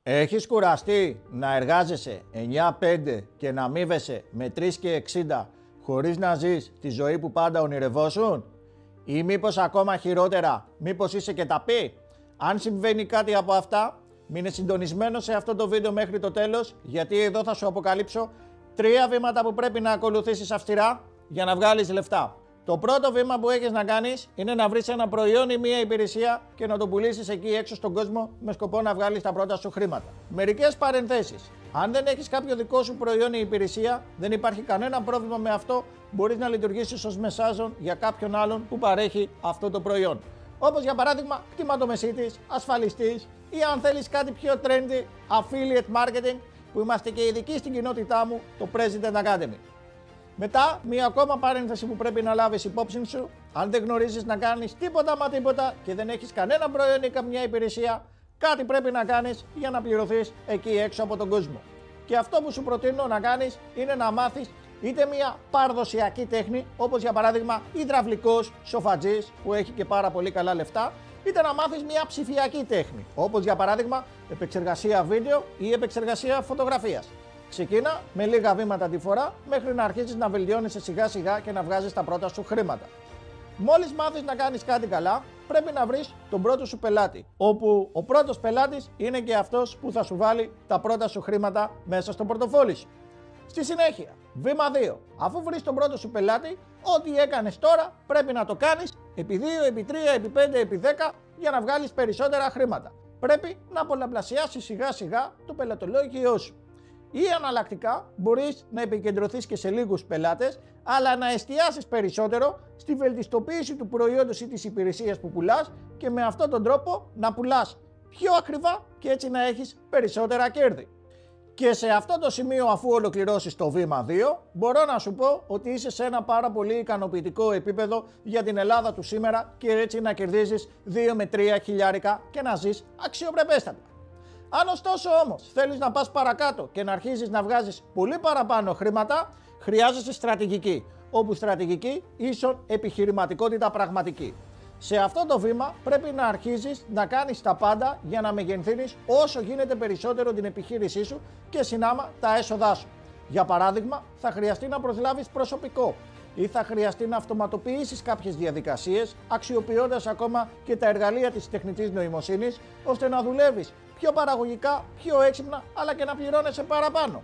Έχεις κουραστεί να εργάζεσαι 9-5 και να αμείβεσαι με 3,60 χωρίς να ζεις τη ζωή που πάντα ονειρευόσουν? Ή μήπως ακόμα χειρότερα, μήπως είσαι και ταπή? Αν συμβαίνει κάτι από αυτά, μείνε συντονισμένο σε αυτό το βίντεο μέχρι το τέλος, γιατί εδώ θα σου αποκαλύψω 3 βήματα που πρέπει να ακολουθήσεις αυστηρά για να βγάλεις λεφτά. Το πρώτο βήμα που έχεις να κάνεις είναι να βρεις ένα προϊόν ή μία υπηρεσία και να το πουλήσεις εκεί έξω στον κόσμο με σκοπό να βγάλεις τα πρώτα σου χρήματα. Μερικές παρενθέσεις. Αν δεν έχεις κάποιο δικό σου προϊόν ή υπηρεσία, δεν υπάρχει κανένα πρόβλημα με αυτό. Μπορείς να λειτουργήσεις ως μεσάζον για κάποιον άλλον που παρέχει αυτό το προϊόν. Όπως για παράδειγμα κτηματομεσίτης, ασφαλιστής ή αν θέλεις κάτι πιο trendy, affiliate marketing, που είμαστε και ειδικοί στην κοινότητά μου, το President Academy. Μετά, μία ακόμα παρένθεση που πρέπει να λάβεις υπόψη σου: αν δεν γνωρίζεις να κάνεις τίποτα μα τίποτα και δεν έχεις κανένα προϊόν ή καμιά υπηρεσία, κάτι πρέπει να κάνεις για να πληρωθείς εκεί έξω από τον κόσμο. Και αυτό που σου προτείνω να κάνεις είναι να μάθεις είτε μία παραδοσιακή τέχνη, όπως για παράδειγμα υδραυλικός σοφατζής που έχει και πάρα πολύ καλά λεφτά, είτε να μάθεις μία ψηφιακή τέχνη, όπως για παράδειγμα επεξεργασία βίντεο ή επεξεργασία φωτογραφίας. Ξεκίνα με λίγα βήματα τη φορά μέχρι να αρχίσεις να βελτιώνεσαι σιγά σιγά και να βγάζεις τα πρώτα σου χρήματα. Μόλις μάθεις να κάνεις κάτι καλά, πρέπει να βρεις τον πρώτο σου πελάτη, όπου ο πρώτος πελάτης είναι και αυτός που θα σου βάλει τα πρώτα σου χρήματα μέσα στο πορτοφόλι σου. Στη συνέχεια, βήμα 2. Αφού βρεις τον πρώτο σου πελάτη, ό,τι έκανες τώρα πρέπει να το κάνεις επί 2, επί 3, επί 5, επί 10 για να βγάλεις περισσότερα χρήματα. Πρέπει να πολλαπλασιάσεις σιγά σιγά το πελατολόγιο σου. Ή αναλλακτικά μπορείς να επικεντρωθείς και σε λίγους πελάτες, αλλά να εστιάσεις περισσότερο στη βελτιστοποίηση του προϊόντος ή της υπηρεσίας που πουλάς και με αυτόν τον τρόπο να πουλάς πιο ακριβά και έτσι να έχεις περισσότερα κέρδη. Και σε αυτό το σημείο, αφού ολοκληρώσεις το βήμα 2, μπορώ να σου πω ότι είσαι σε ένα πάρα πολύ ικανοποιητικό επίπεδο για την Ελλάδα του σήμερα και έτσι να κερδίζεις 2 με 3 χιλιάρικα και να ζεις αξιοπρεπέστατα. Αν ωστόσο όμως θέλεις να πας παρακάτω και να αρχίσεις να βγάζεις πολύ παραπάνω χρήματα, χρειάζεσαι στρατηγική, όπου στρατηγική ίσον επιχειρηματικότητα πραγματική. Σε αυτό το βήμα πρέπει να αρχίσεις να κάνεις τα πάντα για να μεγενθύνεις όσο γίνεται περισσότερο την επιχείρησή σου και συνάμα τα έσοδά σου. Για παράδειγμα, θα χρειαστεί να προσλάβεις προσωπικό ή θα χρειαστεί να αυτοματοποιήσεις κάποιες διαδικασίες, αξιοποιώντας ακόμα και τα εργαλεία της τεχνητής νοημοσύνης, ώστε να δουλεύεις πιο παραγωγικά, πιο έξυπνα, αλλά και να πληρώνεσαι παραπάνω.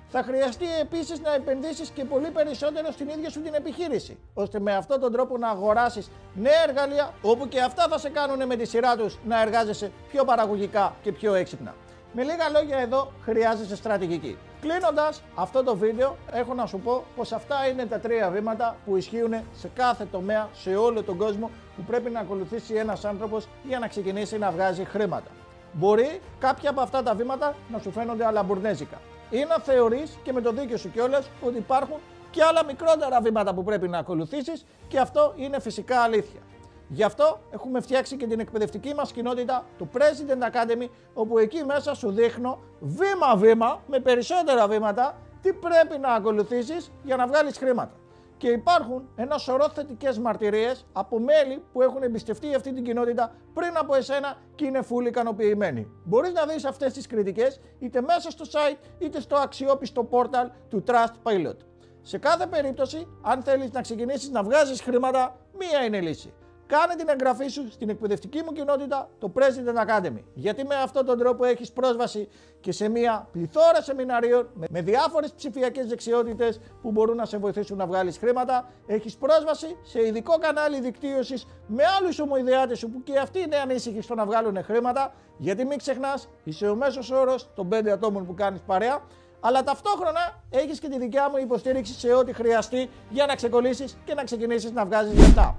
Θα χρειαστεί επίσης να επενδύσεις και πολύ περισσότερο στην ίδια σου την επιχείρηση, ώστε με αυτόν τον τρόπο να αγοράσεις νέα εργαλεία, όπου και αυτά θα σε κάνουν με τη σειρά τους να εργάζεσαι πιο παραγωγικά και πιο έξυπνα. Με λίγα λόγια, εδώ χρειάζεσαι στρατηγική. Κλείνοντας αυτό το βίντεο, έχω να σου πω πως αυτά είναι τα 3 βήματα που ισχύουν σε κάθε τομέα, σε όλο τον κόσμο, που πρέπει να ακολουθήσει ένας άνθρωπος για να ξεκινήσει να βγάζει χρήματα. Μπορεί κάποια από αυτά τα βήματα να σου φαίνονται αλαμπουρνέζικα ή να θεωρείς, και με το δίκιο σου κιόλας, ότι υπάρχουν και άλλα μικρότερα βήματα που πρέπει να ακολουθήσεις, και αυτό είναι φυσικά αλήθεια. Γι' αυτό έχουμε φτιάξει και την εκπαιδευτική μας κοινότητα, το President Academy, όπου εκεί μέσα σου δείχνω βήμα-βήμα, με περισσότερα βήματα, τι πρέπει να ακολουθήσεις για να βγάλεις χρήματα. Και υπάρχουν ένα σωρό θετικές μαρτυρίες από μέλη που έχουν εμπιστευτεί αυτή την κοινότητα πριν από εσένα και είναι full ικανοποιημένοι. Μπορείς να δεις αυτές τις κριτικές είτε μέσα στο site είτε στο αξιόπιστο portal του Trustpilot. Σε κάθε περίπτωση, αν θέλεις να ξεκινήσεις να βγάζεις χρήματα, μία είναι η λύση. Κάνε την εγγραφή σου στην εκπαιδευτική μου κοινότητα, το President Academy, γιατί με αυτόν τον τρόπο έχεις πρόσβαση και σε μια πληθώρα σεμιναρίων με διάφορες ψηφιακές δεξιότητες που μπορούν να σε βοηθήσουν να βγάλεις χρήματα. Έχεις πρόσβαση σε ειδικό κανάλι δικτύωσης με άλλους ομοειδεάτες σου που και αυτοί είναι ανήσυχοι στο να βγάλουν χρήματα, γιατί μην ξεχνάς, είσαι ο μέσος όρος των 5 ατόμων που κάνεις παρέα, αλλά ταυτόχρονα έχεις και τη δικιά μου υποστήριξη σε ό,τι χρειαστεί για να ξεκολλήσεις και να ξεκινήσεις να βγάζεις λεφτά.